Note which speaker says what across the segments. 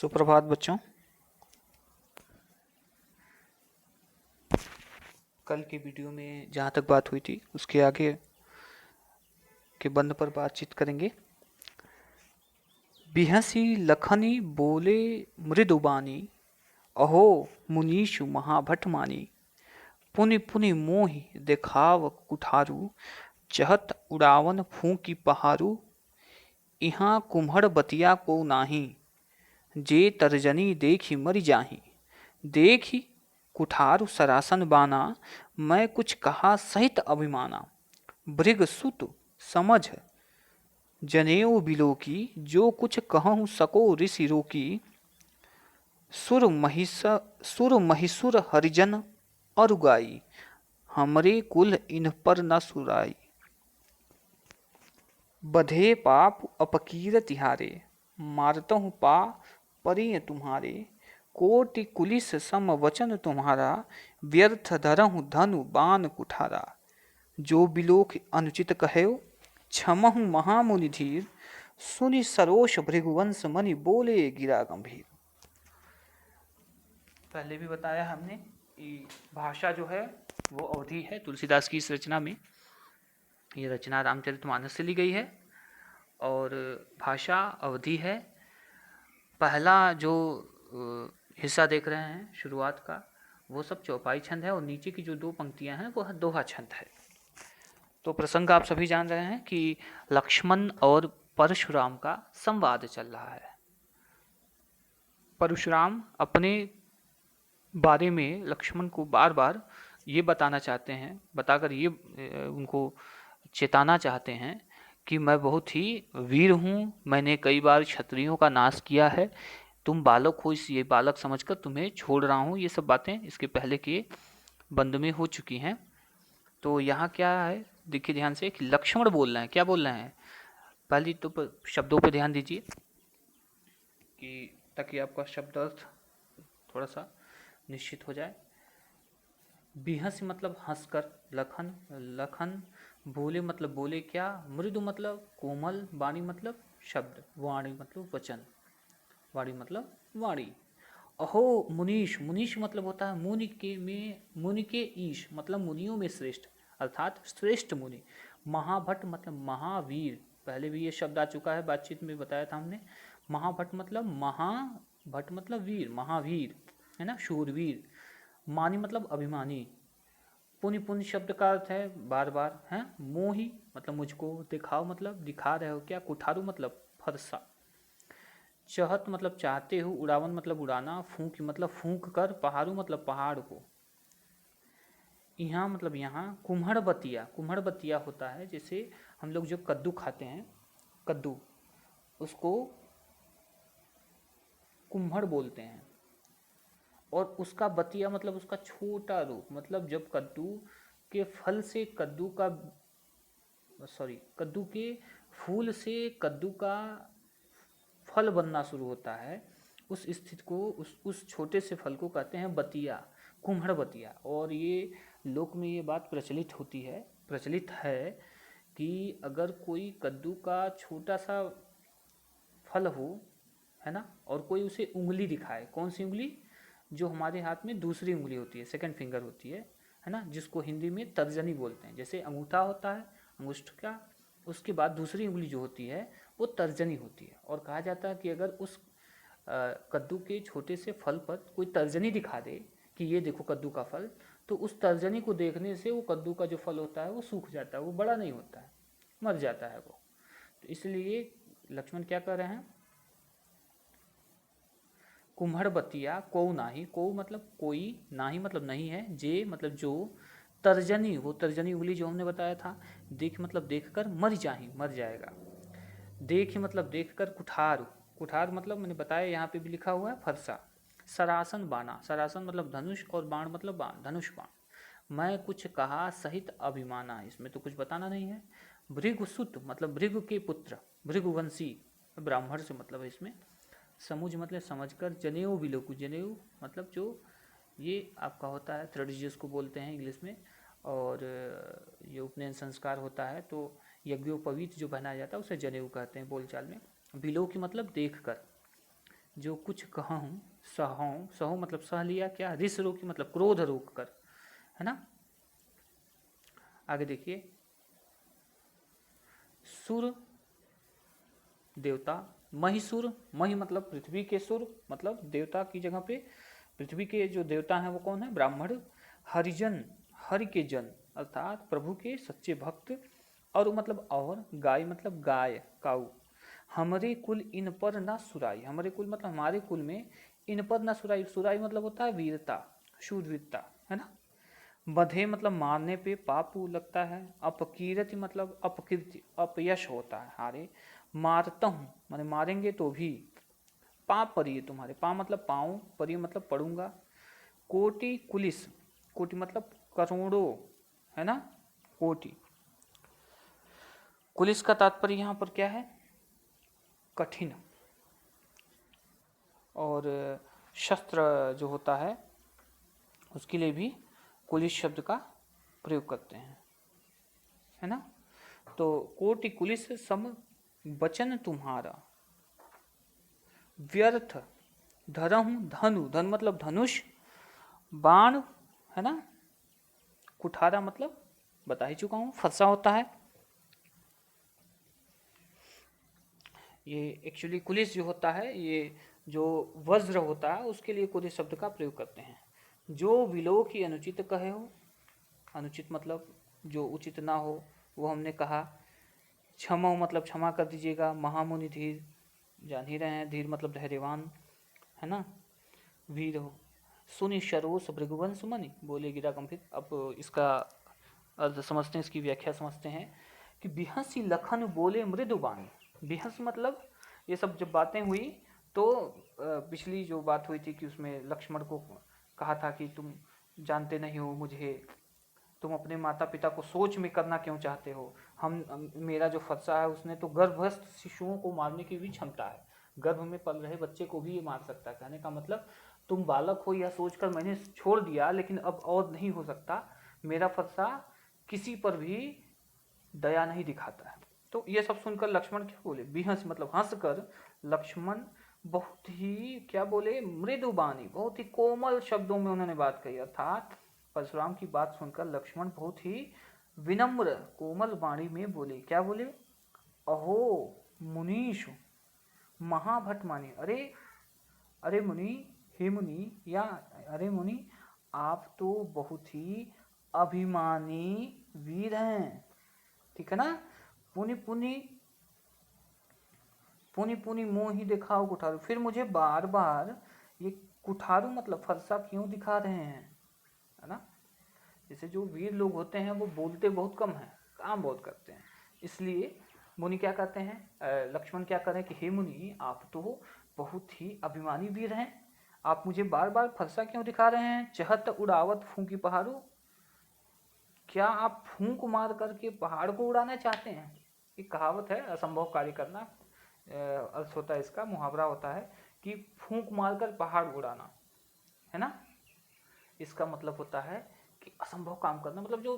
Speaker 1: सुप्रभात बच्चों। कल की वीडियो में जहाँ तक बात हुई थी उसके आगे के बंद पर बातचीत करेंगे। बिहसी लखनी बोले मृदुबानी, अहो मुनीषु महाभट मानी। पुनि पुनि मोहि देखाव कुठारू, चहत उड़ावन फूंकी पहारू। इहाँ कुम्हड़ बतिया को नाही, जे तर्जनी देखी मरि जाही। देखी कुठारु सरासन बाना, मैं कुछ कहा सहित अभिमाना। भृग सुत समझ जनेऊ बिलोकी, जो कुछ कहूँ सको ऋषि रोकी। सुर महिषुर हरिजन अरुगाई, हमरे कुल इन पर न सुराई। बधे पाप अपकीर तिहारे, मारतहु पा परिय तुम्हारे। कोटि कुलिस सम वचन तुम्हारा, व्यर्थ धरहु धनु बान कुठारा। जो बिलोक अनुचित कहो, क्षमहु महामुनि धीर। सुनि सरोष भृगुवंश मनि बोले गिरा गंभीर। पहले भी बताया हमने कि भाषा जो है वो अवधि है। तुलसीदास की इस रचना में, ये रचना रामचरितमानस से ली गई है और भाषा अवधि है। पहला जो हिस्सा देख रहे हैं शुरुआत का, वो सब चौपाई छंद है और नीचे की जो दो पंक्तियां हैं वो दोहा छंद है। तो प्रसंग आप सभी जान रहे हैं कि लक्ष्मण और परशुराम का संवाद चल रहा है। परशुराम अपने बारे में लक्ष्मण को बार बार ये बताना चाहते हैं, बताकर ये उनको चेताना चाहते हैं कि मैं बहुत ही वीर हूँ, मैंने कई बार क्षत्रियों का नाश किया है, तुम बालक हो, इस ये बालक समझकर तुम्हें छोड़ रहा हूँ। ये सब बातें इसके पहले के बंद में हो चुकी हैं। तो यहाँ क्या है, देखिए ध्यान से कि लक्ष्मण बोल रहे हैं। क्या बोल रहे हैं? पहली तो शब्दों पे ध्यान दीजिए कि ताकि आपका शब्द अर्थ थोड़ा सा निश्चित हो जाए। बिहस मतलब हंसकर, लखन लखन, बोले मतलब बोले क्या, मृदु मतलब कोमल, वाणी मतलब शब्द, वाणी मतलब वचन, वाणी मतलब वाणी। अहो मुनीश, मुनीश मतलब होता है मुनि के ईश मतलब मुनियों में श्रेष्ठ, अर्थात श्रेष्ठ मुनि। महाभट मतलब महावीर, पहले भी ये शब्द आ चुका है, बातचीत में बताया था हमने। महाभट मतलब महाभट मतलब वीर, महावीर है ना, शूरवीर। मानी मतलब अभिमानी। पुनि पुनि शब्द का अर्थ है बार बार है। मोही मतलब मुझको, दिखाओ मतलब दिखा रहे हो क्या, कुठारू मतलब फरसा। चहत मतलब चाहते हो, उड़ावन मतलब उड़ाना, फूंक मतलब फूंक कर, पहाड़ू मतलब पहाड़ को। यहाँ मतलब यहाँ। कुम्हड़ बतिया, कुम्हड़ बतिया होता है जैसे हम लोग जो कद्दू खाते हैं, कद्दू, उसको कुम्हड़ बोलते हैं। और उसका बतिया मतलब उसका छोटा रूप, मतलब जब कद्दू के फल से कद्दू का कद्दू के फूल से कद्दू का फल बनना शुरू होता है, उस स्थिति को, उस छोटे से फल को कहते हैं बतिया, कुम्हड़ बतिया। और ये लोक में ये बात प्रचलित है कि अगर कोई कद्दू का छोटा सा फल हो, है ना, और कोई उसे उंगली दिखाए, कौन सी उंगली, जो हमारे हाथ में दूसरी उंगली होती है, सेकंड फिंगर होती है ना, जिसको हिंदी में तर्जनी बोलते हैं। जैसे अंगूठा होता है अंगुष्ठ का, उसके बाद दूसरी उंगली जो होती है वो तर्जनी होती है। और कहा जाता है कि अगर उस कद्दू के छोटे से फल पर कोई तर्जनी दिखा दे कि ये देखो कद्दू का फल, तो उस तर्जनी को देखने से वो कद्दू का जो फल होता है वो सूख जाता है, वो बड़ा नहीं होता है, मर जाता है वो। तो इसलिए लक्ष्मण क्या कर रहे हैं, कुम्हड़ बतिया को नाही, को मतलब कोई, नाही मतलब नहीं है, जे मतलब जो, तर्जनी वो तर्जनी उंगली जो हमने बताया था, देख मतलब देखकर, मर जाही मर जाएगा। देख मतलब देखकर, कुठार, कुठार मतलब मैंने बताया यहाँ पे भी लिखा हुआ है फरसा। सरासन बाना, सरासन मतलब धनुष और बाण मतलब बाण, धनुष बाण। मैं कुछ कहा सहित अभिमाना, इसमें तो कुछ बताना नहीं है। भृगुसुत मतलब भृगु के पुत्र, भृगुवंशी, ब्राह्मण से मतलब है इसमें। समुझ मतलब समझकर, जनेऊ बिलोकु, जनेऊ मतलब जो ये आपका होता है थ्रेड, जिसको बोलते हैं इंग्लिश में, और ये उपनयन संस्कार होता है तो यज्ञोपवीत जो पहनाया जाता है उसे जनेऊ कहते हैं बोलचाल में। बिलोकी मतलब देख कर, जो कुछ कहूँ सहूँ, सहूँ मतलब सह लिया, क्या रिस रोकी मतलब क्रोध रोक कर, है ना। आगे देखिए, सुर देवता, महिसुर, मही मतलब पृथ्वी के सुर, मतलब देवता की जगह पे पृथ्वी के जो देवता हैं वो कौन है, ब्राह्मण। हरिजन, हरि के जन अर्थात प्रभु के सच्चे भक्त। और मतलब और, गाय मतलब गाय, काऊ। हमारे कुल इन पर ना सुराई, हमारे कुल मतलब हमारे कुल में इन पर ना सुराई, सुराई मतलब होता है वीरता, शूरवीरता, है ना। बधे मतलब मारने पे पाप लगता है। अपकीर्ति मतलब अपकीर्ति, अपयश होता है, हारे। मारता हूँ माने मारेंगे तो भी, पाप पड़िए तुम्हारे, पा मतलब पाऊँ, पड़िए मतलब पढ़ूंगा। कोटि कुलिस, कोटि मतलब करोड़ों, है ना, कोटि। कुलिस का तात्पर्य यहाँ पर क्या है, कठिन। और शस्त्र जो होता है उसके लिए भी कुलिस शब्द का प्रयोग करते हैं, है ना। तो कोटि कुलिस सम वचन तुम्हारा, व्यर्थ धरहूं धनु, धन मतलब धनुष, बाण, है ना। कुठारा मतलब बता ही चुका हूं, फरसा होता है। ये एक्चुअली कुलिस जो होता है, ये जो वज्र होता है उसके लिए कुलिस शब्द का प्रयोग करते हैं। जो विलोक ही अनुचित कहे हो, अनुचित मतलब जो उचित ना हो वो हमने कहा। क्षमा मतलब क्षमा कर दीजिएगा। महामुनि धीर, जान ही रहे हैं, धीर मतलब धैर्यवान, है ना। वीर हो। सुनि शरोस भृगुवंश मनि, बोले गिरा गंभीर। अब इसका अर्थ समझते हैं, इसकी व्याख्या समझते हैं कि बिहसी लखन बोले मृदु बाणी। बिहस मतलब ये सब जब बातें हुई तो पिछली जो बात हुई थी कि उसमें लक्ष्मण को कहा था कि तुम जानते नहीं हो मुझे, तुम अपने माता पिता को सोच में करना क्यों चाहते हो। मेरा जो फरसा है उसने तो गर्भस्थ शिशुओं को मारने की भी क्षमता है, गर्भ में पल रहे बच्चे को भी ये मार सकता है। कहने का मतलब तुम बालक हो यह सोचकर मैंने छोड़ दिया, लेकिन अब और नहीं हो सकता। मेरा फरसा किसी पर भी दया नहीं दिखाता है। तो ये सब सुनकर लक्ष्मण क्या बोले, बिहस मतलब हंसकर लक्ष्मण बहुत ही क्या बोले, मृदु बानी, बहुत ही कोमल शब्दों में उन्होंने बात कही। अर्थात परशुराम की बात सुनकर लक्ष्मण बहुत ही विनम्र कोमल वाणी में बोले, क्या बोले, अहो मुनीश, महाभट माने, अरे अरे मुनि, हे मुनि, या अरे मुनि, आप तो बहुत ही अभिमानी वीर हैं, ठीक है ना। पुनि पुनि पुनि पुनि मोह ही दिखाओ कुठारू, फिर मुझे बार बार ये कुठारू मतलब फरसा क्यों दिखा रहे हैं, है ना। जैसे जो वीर लोग होते हैं वो बोलते बहुत कम हैं, काम बहुत करते हैं। इसलिए मुनि क्या कहते हैं, लक्ष्मण क्या करें कि हे मुनि, आप तो बहुत ही अभिमानी वीर हैं, आप मुझे बार बार फरसा क्यों दिखा रहे हैं। चहत उड़ावत फूंकी पहाड़ू, क्या आप फूंक मार करके पहाड़ को उड़ाना चाहते हैं। एक कहावत है, असंभव कार्य करना, अर्थ होता है इसका, मुहावरा होता है कि फूंक मारकर पहाड़ उड़ाना, है ना। इसका मतलब होता है कि असंभव काम करना, मतलब जो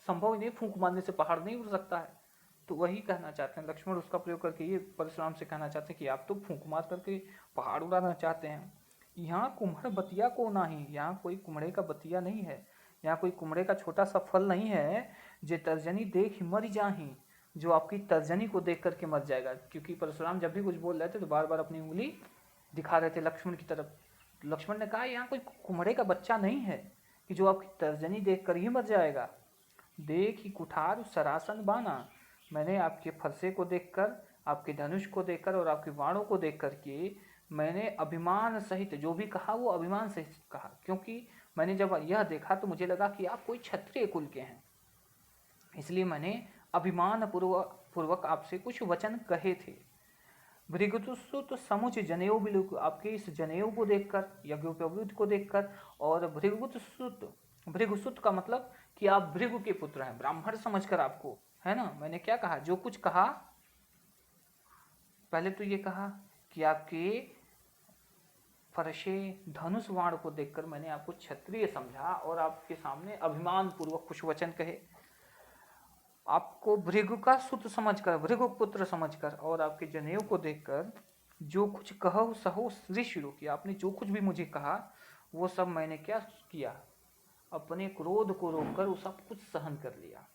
Speaker 1: संभव ही नहीं, फूंक मारने से पहाड़ नहीं उड़ सकता है। तो वही कहना चाहते हैं लक्ष्मण, उसका प्रयोग करके ये परशुराम से कहना चाहते हैं कि आप तो फूंक मार करके पहाड़ उड़ाना चाहते हैं। यहाँ कुम्हड़ बतिया को नहीं, यहाँ कोई कुम्हड़े का बतिया नहीं है, यहाँ कोई कुम्हड़े का छोटा सा फल नहीं है। जे तर्जनी देख मर जाही, जो आपकी तर्जनी को देख करके मर जाएगा। क्योंकि परशुराम जब भी कुछ बोल रहे थे तो बार बार अपनी उंगली दिखा रहे थे लक्ष्मण की तरफ। लक्ष्मण ने कहा यहाँ कोई कुम्हड़े का बच्चा नहीं है कि जो आपकी तर्जनी देख कर ही मर जाएगा। देख ही कुठार सरासन बाना, मैंने आपके फरसे को देखकर, आपके धनुष को देखकर और आपके बाणों को देख करके मैंने अभिमान सहित जो भी कहा वो अभिमान सहित कहा। क्योंकि मैंने जब यह देखा तो मुझे लगा कि आप कोई क्षत्रिय कुल के हैं, इसलिए मैंने अभिमान पूर्वक आपसे कुछ वचन कहे थे। भृगुसुत समुच जनेऊ बिलुक, आपके इस जनेऊ को देखकर, यज्ञोपवीत को देखकर। और भृगुसुत, भृगुसुत का मतलब कि आप भृगु के पुत्र हैं, ब्राह्मण समझकर आपको, है ना। मैंने क्या कहा, जो कुछ कहा, पहले तो ये कहा कि आपके फरसे धनुष बाण को देखकर मैंने आपको क्षत्रिय समझा और आपके सामने अभिमान पूर्वक कुछ वचन कहे। आपको भृगु का सुत समझकर, भृगु पुत्र समझकर, और आपके जनेऊ को देखकर जो कुछ कहो सहो ऋषि किया, आपने जो कुछ भी मुझे कहा वो सब मैंने क्या किया, अपने क्रोध को रोककर वो सब कुछ सहन कर लिया,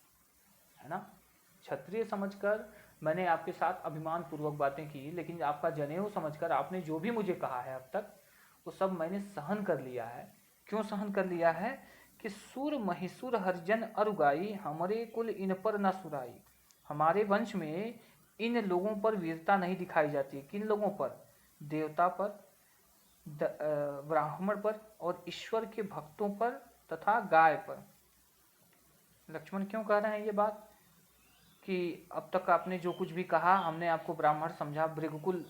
Speaker 1: है ना। क्षत्रिय समझकर मैंने आपके साथ अभिमान पूर्वक बातें की, लेकिन आपका जनेऊ समझकर आपने जो भी मुझे कहा है अब तक वो सब मैंने सहन कर लिया है। क्यों सहन कर लिया है कि सुर महिसुर हरिजन अरुगाई, हमारे कुल इन पर न सुराई। हमारे वंश में इन लोगों पर वीरता नहीं दिखाई जाती। किन लोगों पर? देवता पर, ब्राह्मण पर और ईश्वर के भक्तों पर तथा गाय पर। लक्ष्मण क्यों कह रहे हैं ये बात कि अब तक आपने जो कुछ भी कहा हमने आपको ब्राह्मण समझा, भृगुकुल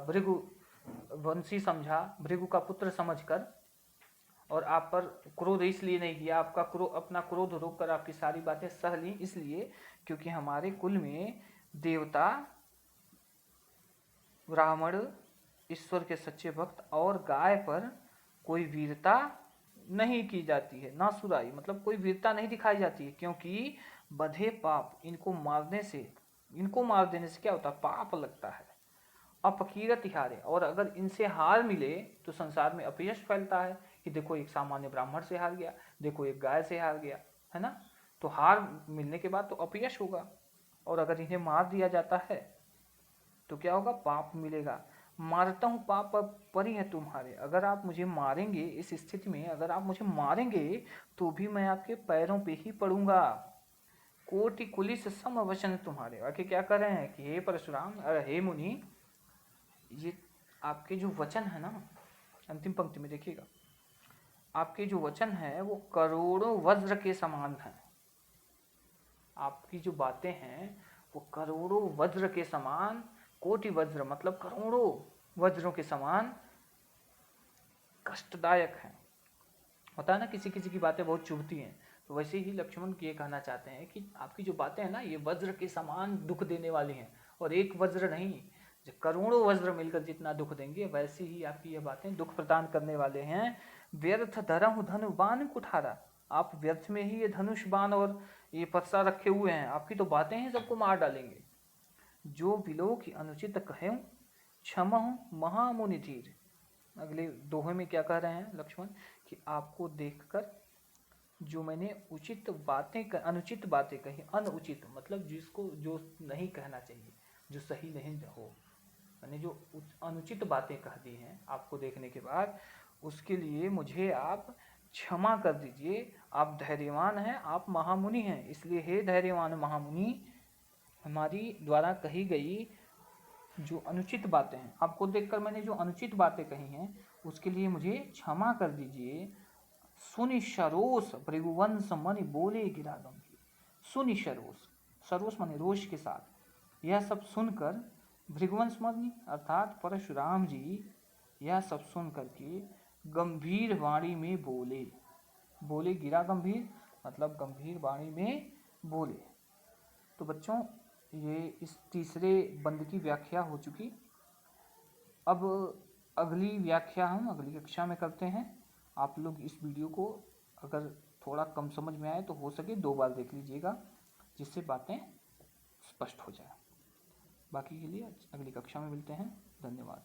Speaker 1: भृगु वंशी समझा, भृगु का पुत्र समझकर, और आप पर क्रोध इसलिए नहीं किया, आपका अपना क्रोध रोककर आपकी सारी बातें सह ली, इसलिए क्योंकि हमारे कुल में देवता, ब्राह्मण, ईश्वर के सच्चे भक्त और गाय पर कोई वीरता नहीं की जाती है। ना सुराई मतलब कोई वीरता नहीं दिखाई जाती है, क्योंकि बधे पाप, इनको मार देने से क्या होता है? पाप लगता है। अपकीरत हारे, और अगर इनसे हार मिले तो संसार में अपयश फैलता है कि देखो एक सामान्य ब्राह्मण से हार गया, देखो एक गाय से हार गया, है ना। तो हार मिलने के बाद तो अपयश होगा, और अगर इन्हें मार दिया जाता है तो क्या होगा? पाप मिलेगा। मारता हूँ पाप परी है तुम्हारे, अगर आप मुझे मारेंगे इस स्थिति में, अगर आप मुझे मारेंगे तो भी मैं आपके पैरों पे ही पड़ूंगा। कोटि कुलिस सम वचन तुम्हारे। आके क्या कर रहे हैं कि हे परशुराम, अरे हे मुनि, ये आपके जो वचन है ना, अंतिम पंक्ति में देखिएगा, आपके जो वचन है वो करोड़ों वज्र के समान है। आपकी जो बातें हैं वो करोड़ों वज्र के समान, कोटि वज्र मतलब करोड़ों वज्रों के समान कष्टदायक है। होता है ना किसी किसी की बातें बहुत चुभती हैं, तो वैसे ही लक्ष्मण ये कहना चाहते हैं कि आपकी जो बातें हैं ना ये वज्र के समान दुख देने वाली हैं, और एक वज्र नहीं, जो करोड़ों वज्र मिलकर जितना दुख देंगे वैसी ही आपकी ये बातें दुख प्रदान करने वाले हैं। व्यर्थ धरहु धनु बाण कुठारा, आप व्यर्थ में ही ये धनुष बाण और ये पत्सा रखे हुए हैं, आपकी तो बातें हैं सबको मार डालेंगे। जो बिलो की अनुचित कहे क्षमहु महामुनि धीर। अगले दोहे में क्या कह रहे हैं लक्ष्मण कि आपको देखकर जो मैंने अनुचित बातें कही, अनुचित मतलब जिसको जो नहीं कहना चाहिए, जो सही नहीं हो, मैंने जो अनुचित बातें कह दी हैं आपको देखने के बाद, उसके लिए मुझे आप क्षमा कर दीजिए। आप धैर्यवान हैं, आप महामुनि हैं, इसलिए हे धैर्यवान महामुनि, हमारी द्वारा कही गई जो अनुचित बातें हैं, आपको देखकर मैंने जो अनुचित बातें कही हैं उसके लिए मुझे क्षमा कर दीजिए। सुनि सरोस भृगुवंश मनि बोले गिरा गंभीर। सुनि सरोस, सरोस माने रोष के साथ, यह सब सुनकर भृगुवंश मनि अर्थात परशुराम जी यह सब सुन करके गंभीर वाणी में बोले गिरा गंभीर मतलब गंभीर वाणी में बोले। तो बच्चों ये इस तीसरे बंद की व्याख्या हो चुकी। अब अगली व्याख्या हम अगली कक्षा में करते हैं। आप लोग इस वीडियो को अगर थोड़ा कम समझ में आए तो हो सके 2 बार देख लीजिएगा, जिससे बातें स्पष्ट हो जाए। बाकी के लिए अगली कक्षा में मिलते हैं। धन्यवाद।